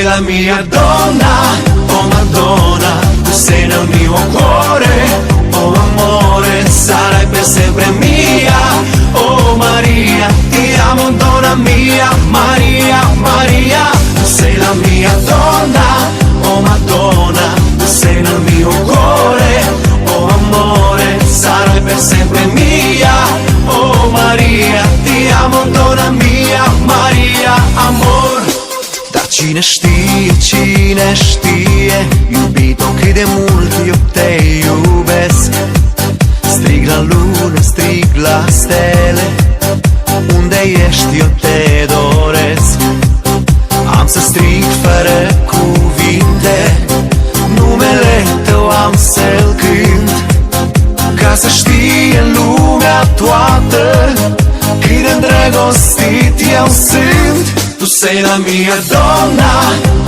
sei la mia donna, oh Madonna, tu sei nel mio cuore, oh amore, sarai per sempre mia, oh Maria, ti amo donna mia, Maria, Maria, tu sei la mia donna, oh Madonna, tu sei nel mio cuore, oh amore, sarai per sempre mia, oh Maria, ti amo donna mia, Maria, amor. Dar cine știe, iubito, cât de mult eu te iubesc. Strig la lună, strig la stele, unde ești eu te doresc. Am să strig fără cuvinte, numele tău am să-l cânt, ca să știe lumea toată cât de îndrăgostit eu sunt. Tu sei la mia donna,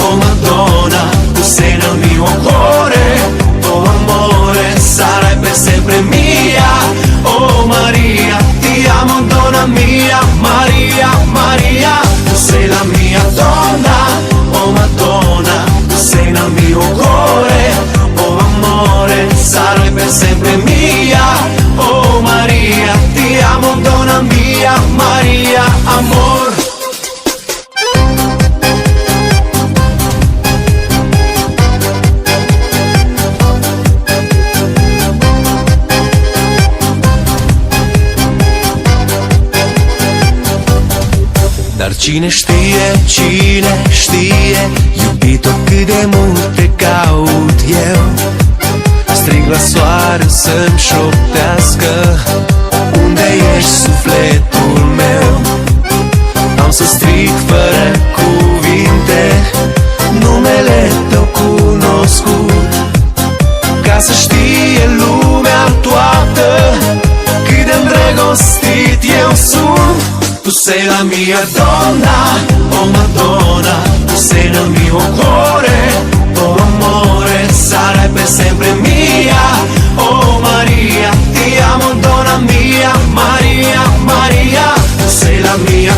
oh Madonna, tu sei nel mio cuore, oh amore, sarai per sempre mia, oh Maria, ti amo donna mia, Maria, Maria, tu sei la mia donna, oh Madonna, tu sei nel mio cuore, oh amore, sarai per sempre mia, oh Maria, ti amo donna mia, Maria, amor. Dar cine știe, iubito, cât de mult te caut eu. Strig la soare să-mi șoptească, unde ești sufletul meu. Am să strig fără cuvinte, numele tău cunoscut, ca să știe lumea toată cât de îndrăgostit eu sunt. Tu sei la mia donna, oh Madonna, tu sei nel mio cuore, oh amore, sarai per sempre mia, oh Maria, ti amo donna mia, Maria, Maria, tu sei la mia